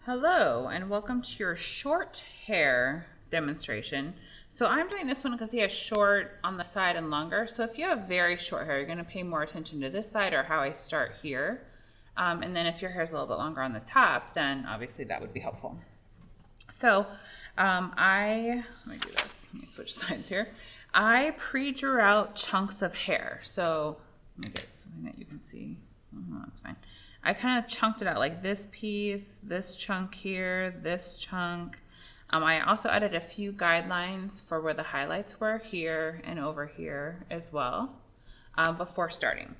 Hello and welcome to your short hair demonstration. So I'm doing this one because he has short on the side and longer. So if you have very short hair, you're going to pay more attention to this side or how I start here. And then if your hair is a little bit longer on the top, then obviously that would be helpful. So let me do this. Let me switch sides here. I pre-drew out chunks of hair. So let me get something that you can see. Oh, that's fine. I kind of chunked it out like this piece, this chunk here, this chunk. I also added a few guidelines for where the highlights were here and over here as well before starting.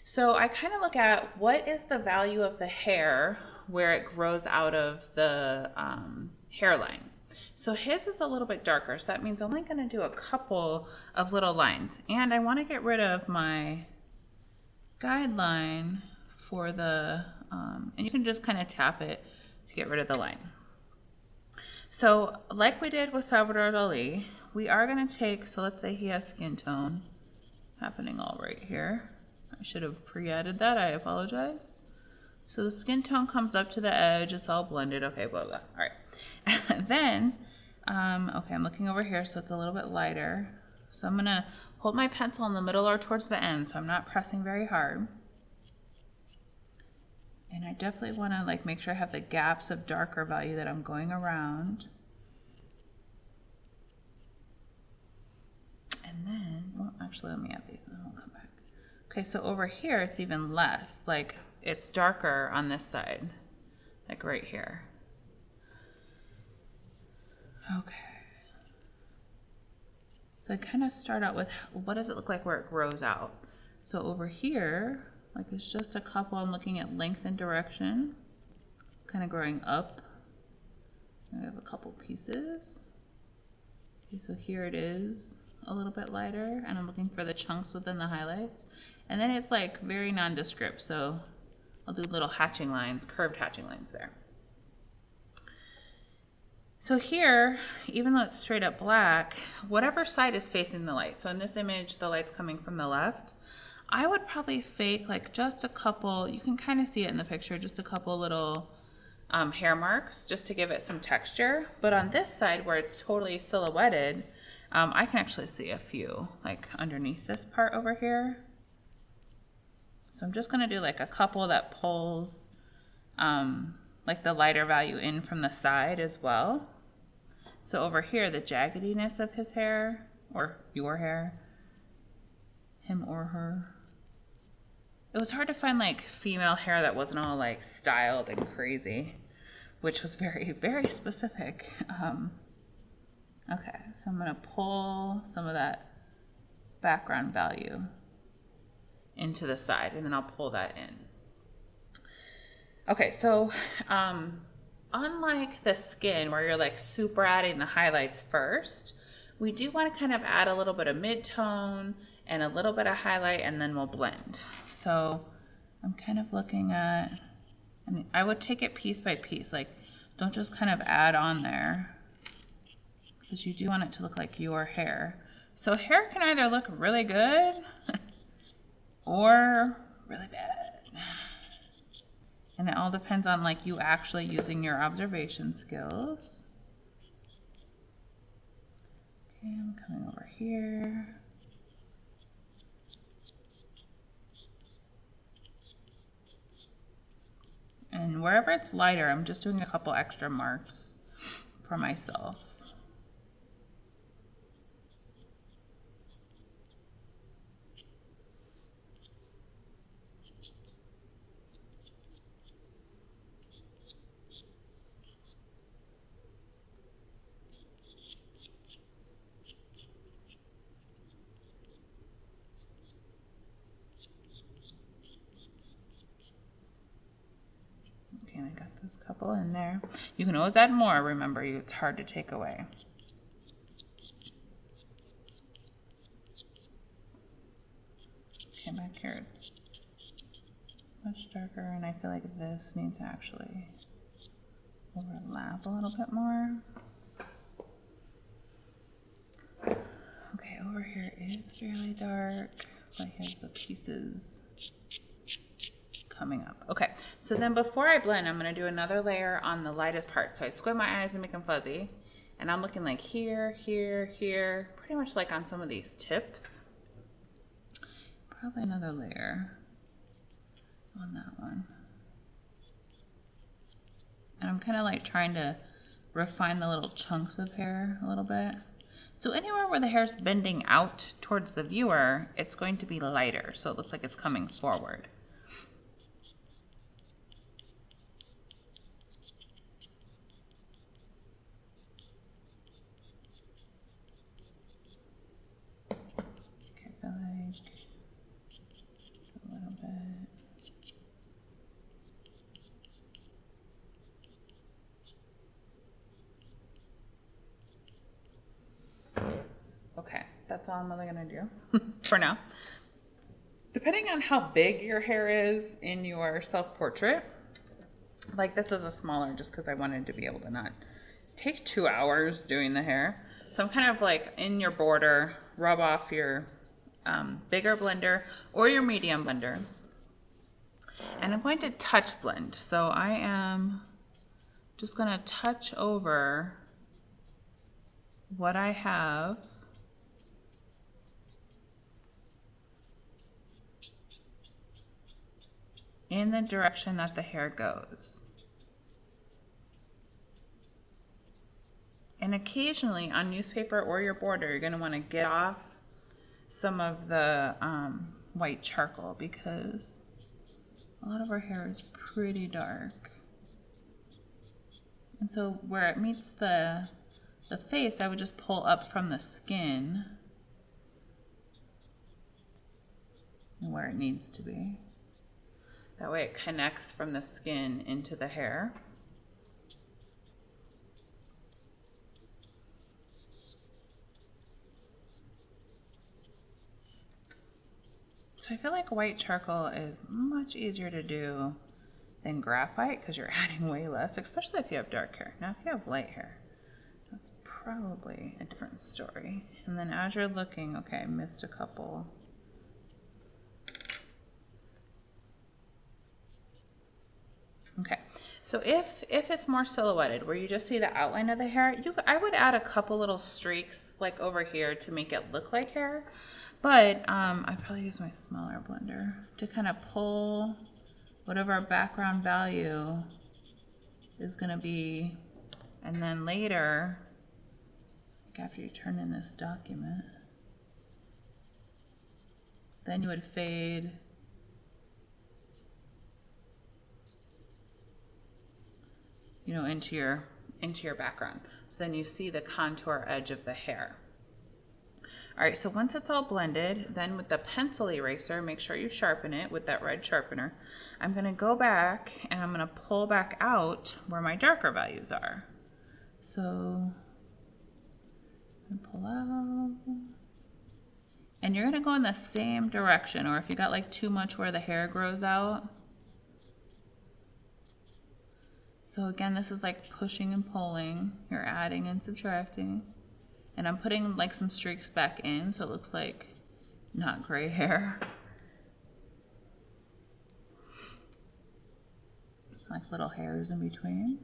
So I kind of look at what is the value of the hair where it grows out of the hairline. So his is a little bit darker, so that means I'm only going to do a couple of little lines. And I want to get rid of my guideline for the, and you can just kind of tap it to get rid of the line. So like we did with Salvador Dali, we are going to take, so let's say he has skin tone happening all right here. I should have pre-added that, I apologize. So the skin tone comes up to the edge, it's all blended, okay, blah, blah, all right. Then, okay, I'm looking over here, so it's a little bit lighter. So I'm gonna hold my pencil in the middle or towards the end, so I'm not pressing very hard. And I definitely want to like make sure I have the gaps of darker value that I'm going around. And then, well, actually, let me add these and then we'll come back. Okay, so over here, it's even less. Like, it's darker on this side, like right here. Okay. So I kind of start out with what does it look like where it grows out? So over here, like it's just a couple, I'm looking at length and direction. It's kind of growing up. I have a couple pieces. Okay, so here it is a little bit lighter, and I'm looking for the chunks within the highlights. And then it's like very nondescript, so I'll do little hatching lines, curved hatching lines there. So here, even though it's straight up black, whatever side is facing the light, so in this image, the light's coming from the left, I would probably fake like just a couple, you can kind of see it in the picture, just a couple little hair marks just to give it some texture. But on this side where it's totally silhouetted, I can actually see a few like underneath this part over here. So I'm just gonna do like a couple that pulls like the lighter value in from the side as well. So over here, the jaggediness of his hair, or your hair, him or her. It was hard to find like female hair that wasn't all like styled and crazy, which was very, very specific. Okay, so I'm gonna pull some of that background value into the side and then I'll pull that in. Okay, so unlike the skin where you're like super adding the highlights first, we do want to kind of add a little bit of mid-tone and a little bit of highlight and then we'll blend. So I'm kind of looking at, I mean, I would take it piece by piece, like don't just kind of add on there because you do want it to look like your hair. So hair can either look really good or really bad. And it all depends on like you actually using your observation skills. Okay, I'm coming over here. And wherever it's lighter, I'm just doing a couple extra marks for myself. And I got those couple in there. You can always add more, remember, it's hard to take away. Okay, back here it's much darker, and I feel like this needs to actually overlap a little bit more. Okay, over here is fairly dark, but here's the pieces coming up. Okay, so then before I blend, I'm going to do another layer on the lightest part. So I squint my eyes and make them fuzzy. And I'm looking like here, here, here, pretty much like on some of these tips. Probably another layer on that one. And I'm kind of like trying to refine the little chunks of hair a little bit. So anywhere where the hair is bending out towards the viewer, it's going to be lighter, so it looks like it's coming forward. Okay, I feel like a little bit. Okay, that's all I'm really gonna do for now. Depending on how big your hair is in your self-portrait, like this is a smaller just because I wanted to be able to not take 2 hours doing the hair. So I'm kind of like in your border, rub off your bigger blender or your medium blender. And I'm going to touch blend. So I am just gonna touch over what I have. In the direction that the hair goes. And occasionally on newspaper or your border, you're going to want to get off some of the white charcoal because a lot of our hair is pretty dark. And so where it meets the face, I would just pull up from the skin where it needs to be. That way it connects from the skin into the hair. So I feel like white charcoal is much easier to do than graphite because you're adding way less, especially if you have dark hair. Now if you have light hair, that's probably a different story. And then as you're looking, okay, I missed a couple. Okay, so if it's more silhouetted, where you just see the outline of the hair, I would add a couple little streaks like over here to make it look like hair. But I probably use my smaller blender to kind of pull whatever our background value is going to be. And then later, like after you turn in this document, then you would fade into your background. So then you see the contour edge of the hair. All right, so once it's all blended, then with the pencil eraser, make sure you sharpen it with that red sharpener. I'm gonna go back and I'm gonna pull back out where my darker values are. So, pull out. And you're gonna go in the same direction, or if you got like too much where the hair grows out. So again, this is like pushing and pulling. You're adding and subtracting. And I'm putting like some streaks back in so it looks like not gray hair. Like little hairs in between.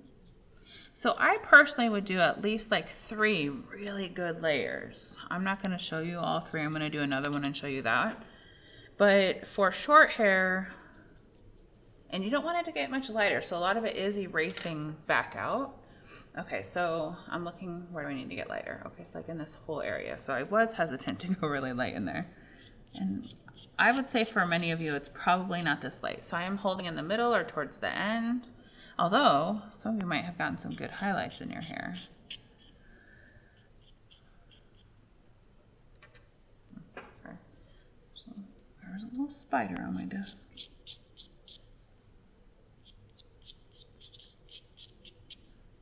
So I personally would do at least like 3 really good layers. I'm not going to show you all 3. I'm going to do another one and show you that. But for short hair, and you don't want it to get much lighter, so a lot of it is erasing back out. Okay, so I'm looking, where do I need to get lighter? Okay, so like in this whole area. So I was hesitant to go really light in there. And I would say for many of you, it's probably not this light. So I am holding in the middle or towards the end. Although, some of you might have gotten some good highlights in your hair. Sorry. So there's a little spider on my desk.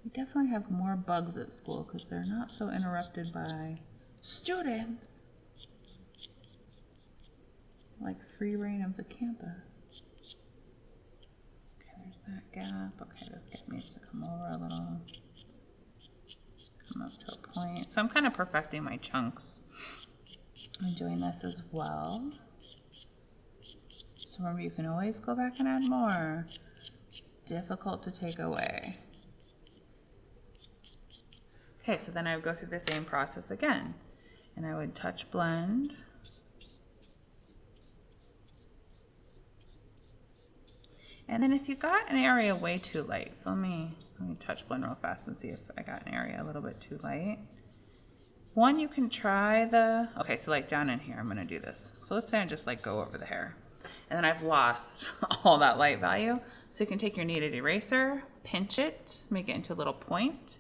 We definitely have more bugs at school because they're not so interrupted by students. Like free reign of the campus. Okay, there's that gap. Okay, this gap needs to come over a little. Come up to a point. So I'm kind of perfecting my chunks. I'm doing this as well. So Just remember, you can always go back and add more. It's difficult to take away. Okay, so then I would go through the same process again. And I would touch blend. And then if you got an area way too light, so let me touch blend real fast and see if I got an area a little bit too light. One, you can try the, okay, so like down in here, I'm gonna do this. So let's say I just like go over the hair. And then I've lost all that light value. So you can take your kneaded eraser, pinch it, make it into a little point.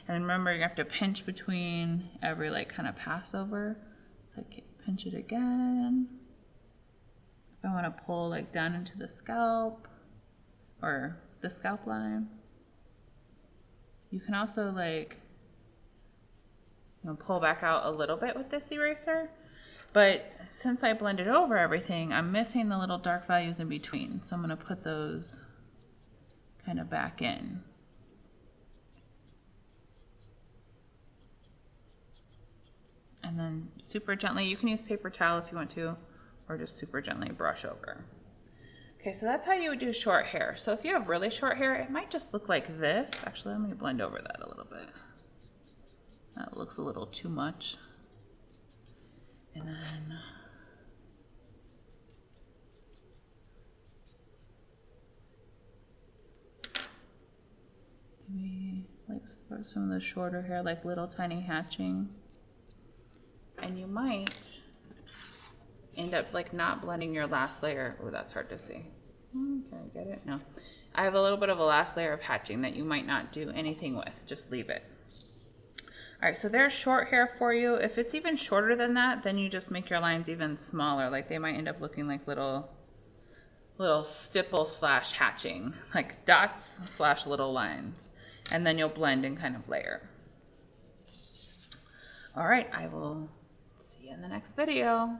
And then remember, you have to pinch between every like kind of pass over. So I can pinch it again. If I wanna pull like down into the scalp, or the scalp line. You can also like, pull back out a little bit with this eraser, but since I blended over everything, I'm missing the little dark values in between. So I'm gonna put those kind of back in. And then super gently, you can use paper towel if you want to, or just super gently brush over. Okay, so that's how you would do short hair. So if you have really short hair, it might just look like this. Actually, let me blend over that a little bit. That looks a little too much. And then maybe like for some of the shorter hair, like little tiny hatching. And you might end up like not blending your last layer. Oh, that's hard to see. Can I get it? No. I have a little bit of a last layer of hatching that you might not do anything with. Just leave it. All right, so there's short hair for you. If it's even shorter than that, then you just make your lines even smaller. Like they might end up looking like little stipple slash hatching, like dots slash little lines. And then you'll blend and kind of layer. All right, I will see you in the next video.